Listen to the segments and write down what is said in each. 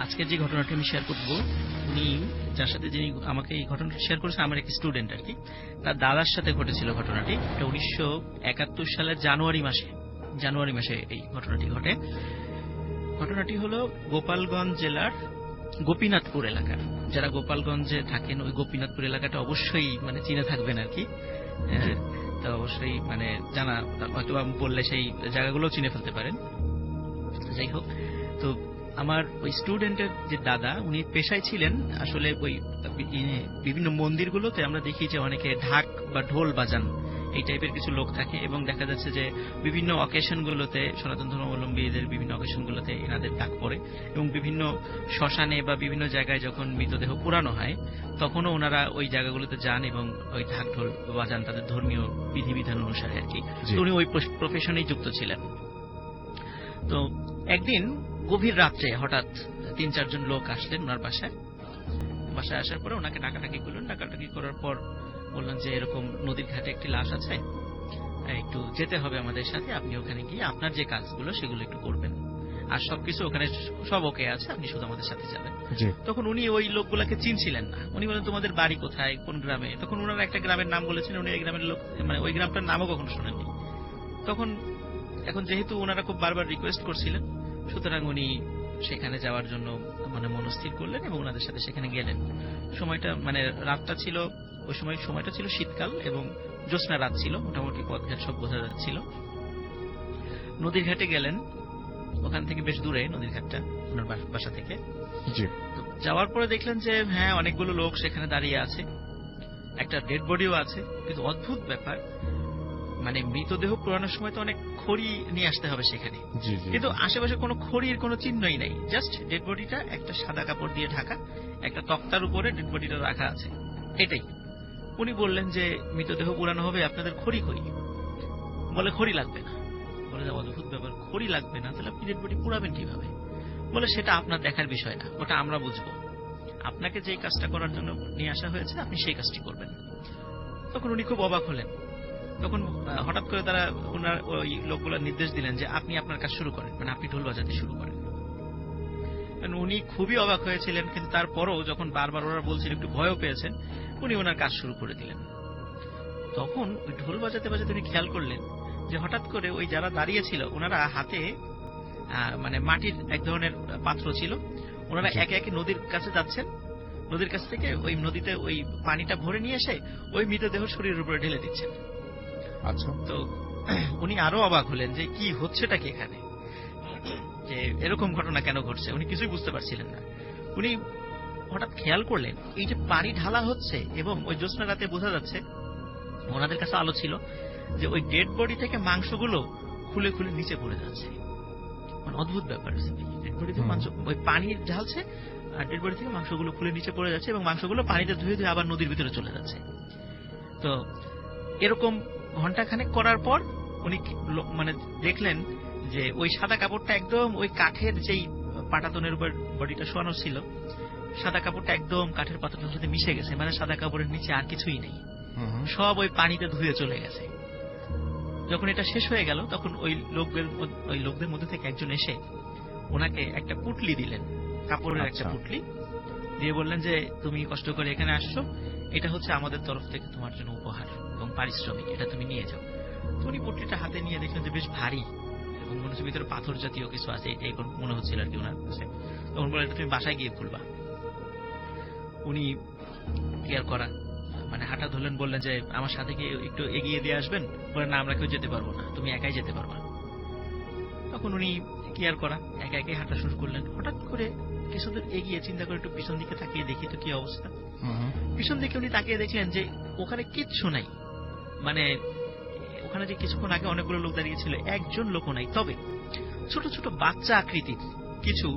আজকে যে ঘটনাটি আমি শেয়ার করব, উনি যার সাথে যিনি আমাকে এই ঘটনাটি শেয়ার করেছেন আমার এক স্টুডেন্ট আর কি। তার দাদার সাথে ঘটেছিল ঘটনাটি। এটা 1971 সালের জানুয়ারি মাসে এই ঘটনাটি ঘটে। ঘটনাটি হলো গোপালগঞ্জ জেলার গোপীনাথপুর এলাকার। যারা গোপালগঞ্জে থাকেন ওই গোপীনাথপুর এলাকাটা অবশ্যই চিনে থাকবেন আর কি। তো অবশ্যই জানা, হয়তো বললে সেই জায়গাগুলো চিনে ফেলতে পারেন। যাই হোক, তো আমার ওই স্টুডেন্টের যে দাদা, উনি পেশায় ছিলেন আসলে ওই বিভিন্ন মন্দিরগুলোতে আমরা দেখি যে অনেকে ঢাক বা ঢোল বাজান, এই টাইপের কিছু লোক থাকে। এবং দেখা যাচ্ছে যে বিভিন্ন অকেশনগুলোতে, সনাতন ধর্মাবলম্বীদের বিভিন্ন অকেশনগুলোতে এনাদের ডাক পড়ে। এবং বিভিন্ন শ্মশানে বা বিভিন্ন জায়গায় যখন মৃতদেহ পুরানো হয় তখনও ওনারা ওই জায়গাগুলোতে যান এবং ওই ঢাক ঢোল বাজান তাদের ধর্মীয় বিধিবিধান অনুসারে আর কি। উনি ওই প্রফেশনেই যুক্ত ছিলেন। তো একদিন গভীর রাত্রে হঠাৎ 3-4 জন লোক আসলেন ওনার বাসায় আসার পরে ওনাকে ডাকাডাকি করলেন। ডাকাডাকি করার পর বললেন যে এরকম নদীর ঘাটে একটি লাশ আছে, একটু যেতে হবে আমাদের সাথে, আপনি ওখানে গিয়ে আপনার যে কাজগুলো সেগুলো একটু করবেন, আর সবকিছু ওখানে সব ওকে আছে, আপনি শুধু আমাদের সাথে যাবেন। তখন উনি ওই লোকগুলাকে চিনছিলেন না। উনি বলেন তোমাদের বাড়ি কোথায়, কোন গ্রামে? তখন ওনারা একটা গ্রামের নাম বলেছিলেন। উনি এই গ্রামের লোক, ওই গ্রামটার নামও কখনো শোনেননি। এখন যেহেতু ওনারা খুব বারবার রিকোয়েস্ট করছিলেন, সুতরাং উনি সেখানে যাওয়ার জন্য মনস্থির করলেন এবং ওনাদের সাথে সেখানে গেলেন। সময়টা রাতটা ছিল, ওই সময়টা ছিল শীতকাল এবং জ্যোৎস্না রাত ছিল, মোটামুটি পথঘাট সব বোঝা যাচ্ছিল। নদীর ঘাটে গেলেন, ওখান থেকে বেশ দূরে নদীর ঘাটটা ওনার বাসা থেকে। যাওয়ার পরে দেখলেন যে হ্যাঁ, অনেকগুলো লোক সেখানে দাঁড়িয়ে আছে, একটা ডেড বডিও আছে। কিন্তু অদ্ভুত ব্যাপার, মৃতদেহ পুরানোর সময় তো অনেক খড়ি নিয়ে আসতে হবে সেখানে, কিন্তু আশেপাশে কোনো খড়ির কোনো চিহ্নই নাই। জাস্ট ডেড বডিটা একটা সাদা কাপড় দিয়ে ঢাকা, একটা তক্তার উপরে ডেড বডিটা রাখা আছে, এটাই। উনি বললেন যে মৃতদেহ পুরানো হবে, আপনাদের খড়ি কই? বলে খড়ি লাগবে না। বলে অদ্ভুত ব্যাপার, খড়ি লাগবে না, তাহলে আপনি ডেড বডি পুরাবেন কিভাবে? বলে সেটা আপনার দেখার বিষয় না, ওটা আমরা বুঝবো। আপনাকে যেই কাজটা করার জন্য নিয়ে আসা হয়েছে আপনি সেই কাজটি করবেন। তখন উনি খুব অবাক হলেন। তখন হঠাৎ করে তারা ওনার ওই লোকগুলোর নির্দেশ দিলেন যে আপনি আপনার কাজ শুরু করেন, আপনি ঢোল বাজাতে শুরু করেন। উনি খুবই অবাক হয়েছিলেন, কিন্তু তারপরও যখন বারবার ওরা বলছিল একটু ভয়ও পেয়েছেন, উনি ওনার কাজ শুরু করে দিলেন। তখন ওই ঢোল বাজাতে বাজাতে উনি খেয়াল করলেন যে হঠাৎ করে ওই যারা দাঁড়িয়ে ছিল ওনারা হাতে মাটির এক ধরনের পাত্র ছিল, ওনারা একে একে নদীর কাছে যাচ্ছেন। নদীর কাছ থেকে ওই নদীতে ওই পানিটা ভরে নিয়ে এসে ওই মৃতদেহ শরীরের উপরে ঢেলে দিচ্ছেন। আচ্ছা, তো উনি আরো অবাক হলেন যে কি হচ্ছেটা কি এখানে, যে এরকম ঘটনা কেন ঘটছে, উনি কিছুই বুঝতে পারছিলেন না। উনি হঠাৎ খেয়াল করলেন এই যে পানি ঢালা হচ্ছে এবং ওই জ্যোৎস্না রাতে বোঝা যাচ্ছে, ওনাদের কাছে আলো ছিল, যে ওই ডেড বডি থেকে মাংসগুলো খুলে খুলে নিচে পড়ে যাচ্ছে। অদ্ভুত ব্যাপার, ডেড বডি থেকে মাংস, ওই পানি ঢালছে আর ডেড বডি থেকে মাংসগুলো খুলে নিচে পড়ে যাচ্ছে এবং মাংসগুলো পানিতে ধুয়ে ধুয়ে আবার নদীর ভিতরে চলে যাচ্ছে। তো এরকম ঘন্টাখানেক করার পর উনি দেখলেন যে ওই সাদা কাপড়টা একদম ওই কাঠের যেই পাটাতনের উপর বডিটা শোয়ানো ছিল, সাদা কাপড়টা একদম কাঠের পাতাটার সাথে মিশে গেছে, সাদা কাপড়ের নিচে আর কিছুই নেই, সব ওই পানিতে ধুয়ে চলে গেছে। যখন এটা শেষ হয়ে গেল তখন ওই লোকদের মধ্যে থেকে একজন এসে ওনাকে একটা পুটলি দিলেন, কাপড়ের একটা পুটলি দিয়ে বললেন যে তুমি কষ্ট করে এখানে আসছো, এটা হচ্ছে আমাদের তরফ থেকে তোমার জন্য উপহার এবং পারিশ্রমিক, এটা তুমি নিয়ে যাও। তো উনি পুটলিটা হাতে নিয়ে দেখলেন যে বেশ ভারী এবং মনে হচ্ছে ভিতরে পাথর জাতীয় কিছু আছে, এই মনে হচ্ছিল আর কি ওনার কাছে। তখন বললেন তুমি বাসায় গিয়ে খুলবা। উনি কেয়ার করা হাঁটা ধরলেন, বললেন যে আমার সাথে কি একটু এগিয়ে দিয়ে আসবেন? বলেন না, আমরা কেউ যেতে পারবো না, তুমি একাই যেতে পারবা। তখন উনি কেয়ার করা একা একাই হাঁটা শুরু করলেন। হঠাৎ করে কিছুদূর এগিয়ে চিন্তা করে একটু পিছন দিকে তাকিয়ে দেখি তো কি অবস্থা। পিছন দিকে উনি তাকিয়ে দেখলেন যে ওখানে কিচ্ছু নাই, ওখানে যে কিছুক্ষণ আগে অনেকগুলো লোক দাঁড়িয়ে ছিল একজন লোকও নাই, তবে ছোট ছোট বাচ্চা আকৃতির কিছু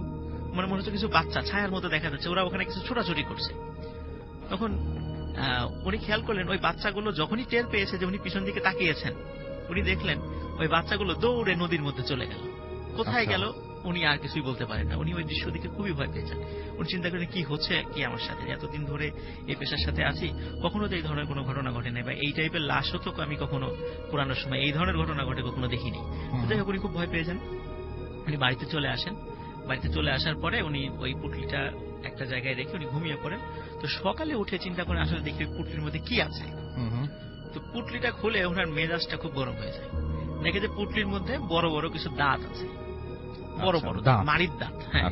মনে হচ্ছে কিছু বাচ্চা ছায়ার মতো দেখা যাচ্ছে, ওরা ওখানে কিছু ছোটাছুটি করছে। তখন উনি খেয়াল করলেন ওই বাচ্চাগুলো যখনই টের পেয়েছে যে উনি পিছন দিকে তাকিয়েছেন, উনি দেখলেন ওই বাচ্চাগুলো দৌড়ে নদীর মধ্যে চলে গেল। কোথায় গেল উনি আর কিছুই বলতে পারেন না। উনি ওই দৃশ্য দিকে খুবই ভয় পেয়েছেন। উনি চিন্তা করেন কি হচ্ছে কি আমার সাথে, এতদিন ধরে এই পেশার সাথে আছি, কখনো তো এই ধরনের কোনো ঘটনা ঘটে নাই, বা এই টাইপের লাশও তো আমি কখনো পুরানোর সময় এই ধরনের ঘটনা ঘটে কখনো দেখিনি। যাই হোক, উনি খুব ভয় পেয়েছেন। উনি বাড়িতে চলে আসেন। বাড়িতে চলে আসার পরে উনি ওই পুটলিটা একটা জায়গায় রেখে উনি ঘুমিয়ে পড়েন। তো সকালে উঠে চিন্তা করেন আসলে দেখি ওই পুটলির মধ্যে কি আছে। তো পুটলিটা খুলে ওনার মেজাজটা খুব গরম হয়ে যায়। দেখে যে পুটলির মধ্যে বড় বড় কিছু দাঁত আছে, বড় বড় মাড়ির দাঁত। হ্যাঁ,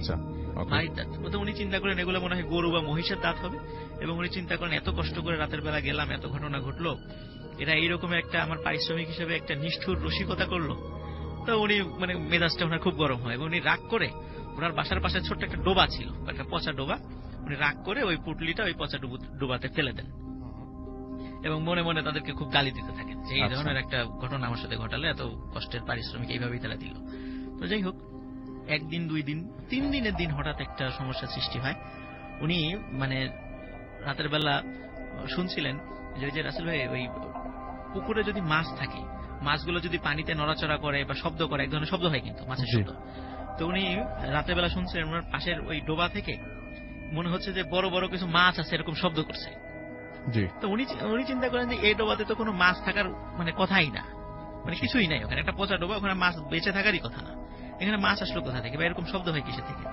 মাড়ির দাঁত। তো উনি চিন্তা করেন এগুলো মনে হয় গরু বা মহিষের দাঁত হবে, এবং উনি চিন্তা করেন এত কষ্ট করে রাতের বেলা গেলাম, এত ঘটনা ঘটলো, এরা এইরকম একটা আমার পারিশ্রমিক হিসেবে একটা নিষ্ঠুর রসিকতা করলো। তো উনি মানে মেজাজটা ওনার খুব গরম হয়, এবং উনি রাগ করে ওনার বাসার পাশে ছোট্ট একটা ডোবা ছিল, একটা পচা ডোবা, উনি রাগ করে ওই পুটলিটা ওই পচা ডোবাতে ফেলে দেন, এবং মনে মনে তাদেরকে খুব গালি দিতে থাকেন যে এই ধরনের একটা ঘটনা আমার সাথে ঘটালে, এত কষ্টের পারিশ্রমিক এইভাবেই তারা দিল। তো যাই হোক, একদিন, 2 দিন, 3 দিনের দিন হঠাৎ একটা সমস্যা সৃষ্টি হয়। উনি মানে রাতের বেলা শুনছিলেন যে রাসেল ভাই, ওই পুকুরে যদি মাছ থাকে, মাছগুলো যদি পানিতে নড়াচড়া করে বা শব্দ করে, এক ধরনের শব্দ হয় কিন্তু মাছের শব্দ। তো উনি রাতের বেলা শুনছিলেন ওনার পাশের ওই ডোবা থেকে মনে হচ্ছে যে বড় বড় কিছু মাছ আছে, এরকম শব্দ করছে। তো উনি চিন্তা করেন যে এই ডোবাতে তো কোনো মাছ থাকার মানে কথাই না, মানে কিছুই নাই, ওখানে একটা পচা ডোবা, ওখানে মাছ বেঁচে থাকারই কথা না, এখানে মাছ আসলো কোথা থেকে বা এরকম শব্দ হয় কিসের থেকে।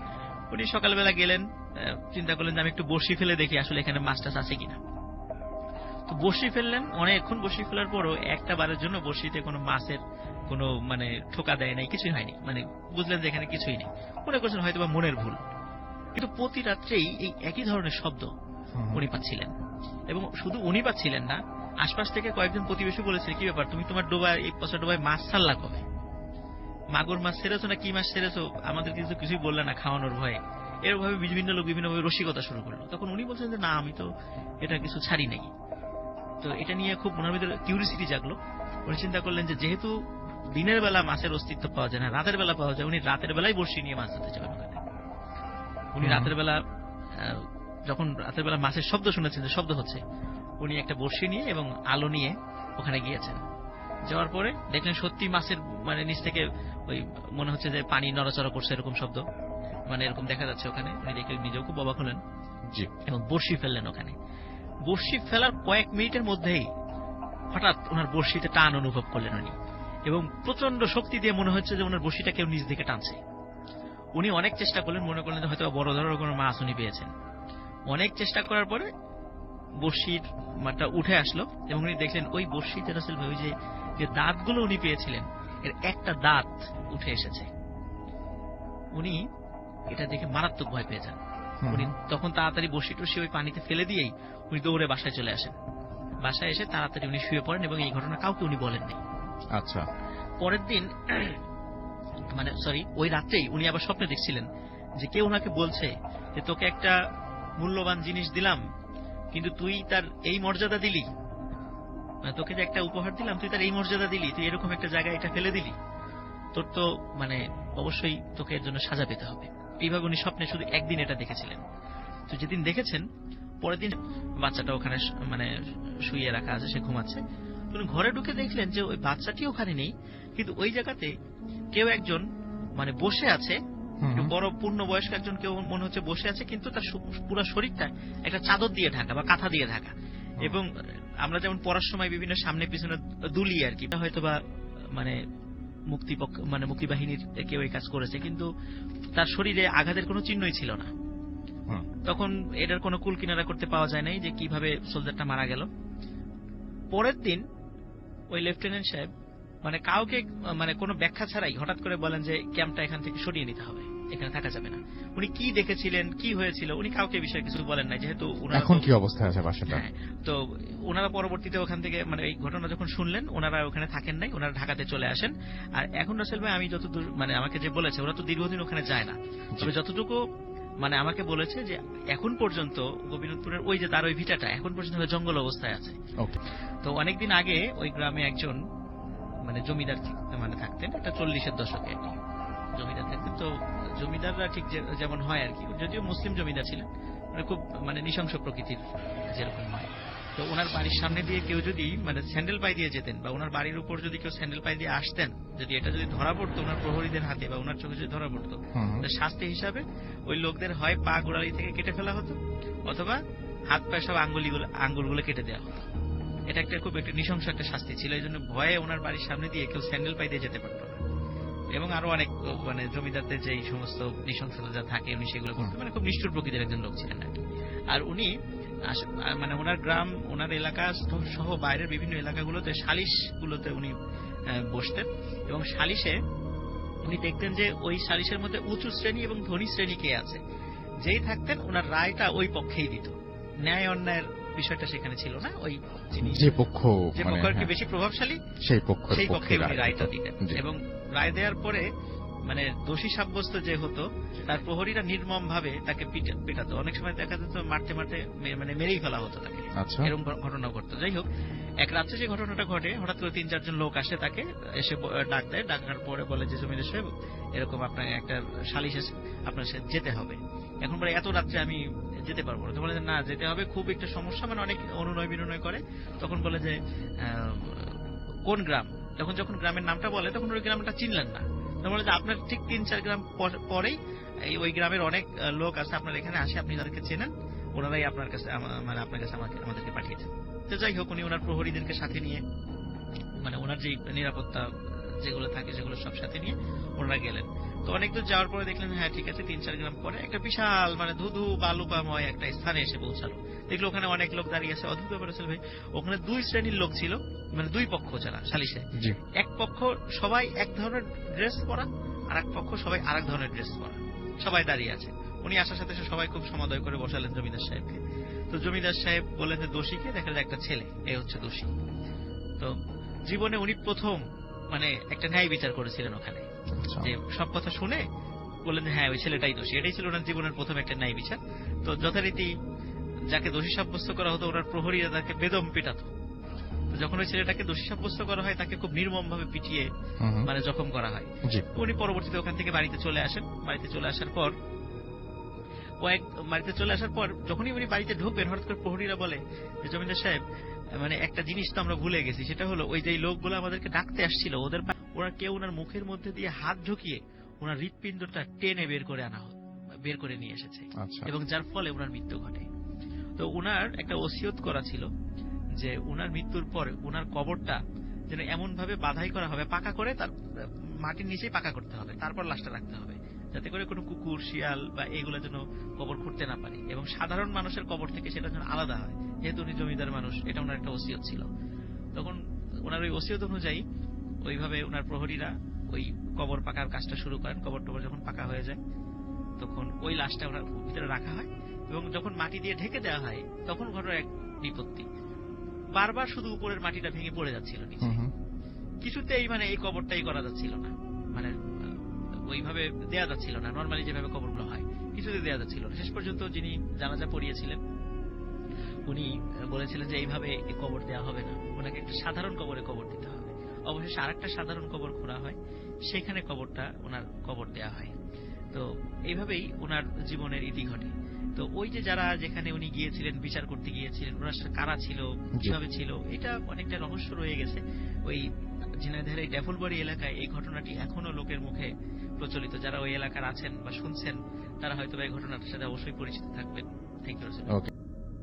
উনি সকালবেলা গেলেন, চিন্তা করলেন যে আমি একটু বড়শি ফেলে দেখি আসলে এখানে মাছ টাছ আছে কিনা। তো বড়শি ফেললেন, অনেকক্ষণ বড়শি ফেলার পরও একটা বারের জন্য বড়শিতে কোনো মাছের কোনো মানে ঠোকা দেয় নাই, কিছুই হয়নি, মানে বুঝলেন যে এখানে কিছুই নেই। মনে করছেন হয়তো বা মনের ভুল, কিন্তু প্রতি রাত্রেই এই একই ধরনের শব্দ উনি পাচ্ছিলেন। এবং শুধু উনি পাচ্ছিলেন না, আশপাশ থেকে কয়েকজন প্রতিবেশী বলেছে, কি ব্যাপার, তুমি তোমার ডোবায়, এই পচা ডোবায় মাছ ছাড়লা কবে? মাগুর মাছ ছেড়েছো না কি মাছ ছেড়েছো, আমাদের কিছু কিছুই বললে না খাওয়ানোর ভয়ে। এরকম ভাবে বিভিন্ন লোক বিভিন্নভাবে রসিকতা শুরু করলো। তখন উনি বলছেন যে না, আমি তো এটা কিছু ছাড়ি নাই। তো এটা নিয়ে খুব মনের ভিতরে কিউরিসিটি জাগলো। উনি চিন্তা করলেন যে যেহেতু দিনের বেলা মাছের অস্তিত্ব পাওয়া যায় না, রাতের বেলা পাওয়া যায়, উনি রাতের বেলায় বড়শি নিয়ে মাছ ধরতে যাবেন ওখানে। উনি রাতের বেলা, যখন রাতের বেলা মাছের শব্দ শুনেছেন যে শব্দ হচ্ছে, উনি একটা বড়শি নিয়ে এবং আলো নিয়ে ওখানে গিয়েছেন। যাওয়ার পরে দেখলেন সত্যি মাছের মানে নিচ থেকে ওই মনে হচ্ছে যে পানি নড়াচড়া করছে, এরকম শব্দ মানে এরকম দেখা যাচ্ছে ওখানে। উনি দেখে নিজেও খুব অবাক হলেন এবং বড়শি ফেললেন ওখানে। বড়শি ফেলার কয়েক মিনিটের মধ্যেই হঠাৎ ওনার বড়শিতে টান অনুভব করলেন উনি, এবং প্রচন্ড শক্তি দিয়ে মনে হচ্ছে যে ওনার বড়শিটা কেউ নিচ দিকে টানছে। উনি অনেক চেষ্টা করলেন, মনে করলেন যে হয়তো বড় ধরনের কোনো মাছ উনি পেয়েছেন। অনেক চেষ্টা করার পরে বড়শির মাঠটা উঠে আসলো, এবং উনি দেখলেন ওই বড়শিতে রাসেল ভাই ওই যে দাঁতগুলো উনি পেয়েছিলেন, এর একটা দাঁত উঠে এসেছে। উনি এটা দেখে মারাত্মক ভয় পেয়ে যান। উনি তখন তাড়াতাড়ি বড়শি টসি ওই পানিতে ফেলে দিয়েই উনি দৌড়ে বাসায় চলে আসেন। বাসায় এসে তাড়াতাড়ি উনি শুয়ে পড়েন, এবং এই ঘটনা কাউকে উনি বলেননি। আচ্ছা, পরের দিন মানে ওই রাত্রেই উনি আবার স্বপ্নে দেখছিলেন যে কেউ ওনাকে বলছে যে তোকে একটা মূল্যবান জিনিস দিলাম, কিন্তু তুই তার এই মর্যাদা দিলি, তোকে যে একটা উপহার দিলাম তুই তার এই মর্যাদা দিলি, তুই এরকম একটা জায়গায় এটা ফেলে দিলি, তোর তো মানে অবশ্যই তোকে এর জন্য সাজা পেতে হবে। এইভাবে উনি স্বপ্নে শুধু একদিন এটা দেখেছিলেন। তো যেদিন দেখেছেন, পরের দিন বাচ্চাটা ওখানে মানে শুয়ে রাখা আছে, সে ঘুমাচ্ছে। উনি ঘরে ঢুকে দেখলেন যে ওই বাচ্চাটি ওখানে নেই, কিন্তু ওই জায়গাতে কেউ একজন মানে বসে আছে, বড় পূর্ণ বয়স্ক একজন কেউ মনে হচ্ছে বসে আছে, কিন্তু তার পুরো শরীরটা একটা চাদর দিয়ে ঢাকা বা কাঁথা দিয়ে ঢাকা। এবং আমরা যেমন পড়ার সময় বিভিন্ন সামনে পিছনে দুলি আর কি, হয়তো বা মানে মুক্তিবাহিনীর কেউ এই কাজ করেছে, কিন্তু তার শরীরে আঘাতের কোনো চিহ্নই ছিল না। তখন এটার কোনো কুল কিনারা করতে পাওয়া যায় নাই যে কিভাবে সোলজারটা মারা গেল। পরের দিন ওই লেফটেন্যান্ট সাহেব মানে কাউকে মানে কোনো ব্যাখ্যা ছাড়াই হঠাৎ করে বলেন যে ক্যাম্পটা এখান থেকে সরিয়ে নিতে হবে, এখানে থাকা যাবে না। উনি কি দেখেছিলেন, কি হয়েছিল, উনি কাউকে বিষয়ে কিছু বলেন নাই, যেহেতু এখন কি অবস্থায় আছে বাসাটা। তো ওনারা পরবর্তীতে ওখান থেকে মানে এই ঘটনা যখন শুনলেন, ওনারা ওখানে থাকেন নাই, ওনারা ঢাকাতে চলে আসেন। আর এখন রাসেল ভাই আমি যতদূর মানে আমাকে যে বলেছে, ওরা তো দীর্ঘদিন ওখানে যায় না, তবে যতটুকু মানে আমাকে বলেছে যে এখন পর্যন্ত গোপীনাথপুরের ওই যে তার ওই ভিটাটা এখন পর্যন্ত জঙ্গল অবস্থায় আছে। তো অনেকদিন আগে ওই গ্রামে একজন মানে জমিদার মানে থাকতেন, এটা 40-এর দশকে আর কি জমিদার থাকতেন। তো জমিদাররা ঠিক যেমন হয় আর কি, যদিও মুসলিম জমিদার ছিলেন, মানে খুব মানে নৃশংস প্রকৃতির যেরকম হয়। তো ওনার বাড়ির সামনে দিয়ে কেউ যদি মানে স্যান্ডেল পাই দিয়ে যেতেন, বা ওনার বাড়ির উপর যদি কেউ স্যান্ডেল পাই দিয়ে আসতেন, যদি এটা যদি ধরা পড়তো ওনার প্রহরীদের হাতে বা ওনার চোখে যদি ধরা পড়তো, শাস্তি হিসাবে ওই লোকদের হয় পা গোড়ালি থেকে কেটে ফেলা হতো, অথবা হাত পায়ে সব আঙ্গুলগুলো কেটে দেওয়া হতো। এটা একটা খুব একটা নৃশংস একটা শাস্তি ছিল। এই জন্য ভয়ে ওনার বাড়ির সামনে দিয়ে কেউ স্যান্ডেল পাই দিয়ে যেতে পারতো না। এবং আরো অনেক মানে জমিদারদের যে এই সমস্ত নৃশংসতা যা থাকে উনি সেগুলো করতেন, মানে খুব নিষ্ঠুর প্রকৃতির একজন লোক ছিলেন আর কি। আর উনি মানে ওনার গ্রাম, ওনার এলাকা সহ বাইরের বিভিন্ন এলাকাগুলোতে সালিশগুলোতে উনি বসতেন, এবং সালিশে উনি দেখতেন যে ওই সালিশের মধ্যে উঁচু শ্রেণী এবং ধনী শ্রেণী কে আছে, যেই থাকতেন ওনার রায়টা ওই পক্ষেই দিত। ন্যায় অন্যায়ের বিষয়টা সেখানে ছিল না, ওই যে পক্ষ যে মানে পক্ষ আর কি হ্যাঁ, বেশি প্রভাবশালী সেই পক্ষের সেই পক্ষে উনি রায়টা দিত। দিতেন। জি। এবং রায় দেওয়ার পরে মানে দোষী সাব্যস্ত যে হতো তার প্রহরীরা নির্মম ভাবে তাকে পেটাতো। অনেক সময় দেখা যেত মারতে মারতে মানে মেরেই ফেলা হতো তাকে, আচ্ছা। এরকম ঘটনা ঘটতো। যাই হোক, এক রাত্রে যে ঘটনাটা ঘটে, হঠাৎ করে 3-4 জন লোক আসে, তাকে এসে ডাক দেয়। ডাকার পরে বলে যে জমিদার সাহেব এরকম আপনার একটা সালিশ আছে, আপনার সাথে যেতে হবে। এখন বলে এত রাত্রে আমি যেতে পারবো না। তো বলে যে না, যেতে হবে, খুব একটা সমস্যা, মানে অনেক অনুনয় বিনয় করে। তখন বলে যে কোন গ্রাম, যখন গ্রামের নামটা বলে তখন ওই গ্রামটা চিনলেন না। তখন বলে যে আপনার ঠিক 3-4 গ্রাম পরেই ওই গ্রামের অনেক লোক আছে, আপনার এখানে আসে, আপনি যাদেরকে চেনেন ওনারাই আপনার কাছে মানে আপনার কাছে আমাদেরকে পাঠিয়েছেন। তো যাই হোক, উনি ওনার প্রহরীদেরকে সাথে নিয়ে, মানে ওনার যে নিরাপত্তা যেগুলো থাকে সেগুলো সব সাথে নিয়ে ওনারা গেলেন। তো অনেক দূর যাওয়ার পরে দেখলেন হ্যাঁ ঠিক আছে, 3-4 গ্রাম পরে একটা বিশাল মানে ধুধু বালুকাময় একটা স্থানে এসে পৌঁছালো। দেখলো ওখানে অনেক লোক দাঁড়িয়ে আছে। অদ্ভুত ব্যাপার ছিল ভাই, ওখানে 2 শ্রেণীর লোক ছিল, মানে 2 পক্ষ যারা সালিশে। জি। এক পক্ষ সবাই এক ধরনের ড্রেস পরা, আর এক পক্ষ সবাই আরেক ধরনের ড্রেস পরা, সবাই দাঁড়িয়ে আছে। উনি আসার সাথে সবাই খুব সমাদয় করে বসালেন জমিদার সাহেবকে। তো জমিদার সাহেব বললেন যে দোষীকে, দেখা যায় একটা ছেলে, এই হচ্ছে দোষী। তো জীবনে উনি প্রথম মানে একটা ন্যায় বিচার করেছিলেন ওখানে, আচ্ছা। যে সব কথা শুনে বললেন যে হ্যাঁ ওই ছেলেটাই দোষী। এটাই ছিল ওনার জীবনের প্রথম একটা ন্যায় বিচার। তো যথারীতি যাকে দোষী সাব্যস্ত করা হতো ওনার প্রহরীরা তাকে বেদম পিটাতো। তো যখন ওই ছেলেটাকে দোষী সাব্যস্ত করা হয় তাকে খুব নির্মম ভাবে পিটিয়ে মানে জখম করা হয়। জি। উনি পরবর্তীতে ওখান থেকে বাড়িতে চলে আসেন। বাড়িতে চলে আসার পর যখনই উনি বাড়িতে ঢুকবেন, হঠাৎ করে প্রহরীরা বলে যে জমিদার সাহেব মানে একটা জিনিস তো আমরা ভুলে গেছি, সেটা হলো ওই যে লোকগুলো আমাদেরকে ডাকতে আসছিল ওরা কেউ ওনার মুখের মধ্যে দিয়ে হাত ঢুকিয়ে ওনার হৃৎপিণ্ডটা টেনে বের করে নিয়ে এসেছে, আচ্ছা। এবং যার ফলে ওনার মৃত্যু ঘটে। তো ওনার একটা ওসিয়ত করা ছিল যে ওনার মৃত্যুর পর ওনার কবরটা যেন এমন ভাবে বাধাই করা হবে, পাকা করে, তার মাটির নিচেই পাকা করতে হবে, তারপর লাশটা রাখতে হবে, যাতে করে কোনো কুকুর শিয়াল বা এগুলো যেন কবর খুঁড়তে না পারে, এবং সাধারণ মানুষের কবর থেকে সেটা যেন আলাদা হয়, যেহেতু উনি জমিদার মানুষ। এটা ওনার একটা ওসিয়ত ছিল। তখন ওনার ওই ওসিয়ত অনুযায়ী ওইভাবে ওনার প্রহরীরা ওই কবর পাকার কাজটা শুরু করেন। কবর টবর যখন পাকা হয়ে যায় তখন ওই লাশটা ওনার ভিতরে রাখা হয়, এবং যখন মাটি দিয়ে ঢেকে দেওয়া হয় তখন ঘটে এক বিপত্তি। বারবার শুধু উপরের মাটিটা ভেঙে পড়ে যাচ্ছিল নিচে, কিছুতেই মানে এই কবরটাই করা যাচ্ছিল না, মানে ওইভাবে দেয়া যাচ্ছিল না, নর্মালি যেভাবে কবরগুলো হয় কিছুতে দেয়া যাচ্ছিল না। শেষ পর্যন্ত যিনি জানাজা পড়িয়েছিলেন উনি বলেছিলেন যে এইভাবে কবর দেওয়া হবে না, ওনাকে একটা সাধারণ কবরে কবর দিতে হবে। অবশেষে আরেকটা সাধারণ কবর খোঁড়া হয়, সেখানে ওনার কবর দেওয়া হয়। তো এইভাবেই ওনার জীবনের ইতি ঘটে। তো ওই যে যারা যেখানে উনি গিয়েছিলেন বিচার করতে গিয়েছিলেন, ওনার সাথে কারা ছিল, কিভাবে ছিল, এটা অনেকটা রহস্য রয়ে গেছে। ওই ঝিনাইদহের এই ডেফলবাড়ি এলাকায় এই ঘটনাটি এখনো লোকের মুখে প্রচলিত। যারা ওই এলাকার আছেন বা শুনছেন তারা হয়তো এই ঘটনাটার সাথে অবশ্যই পরিচিত থাকবেন। Thank you.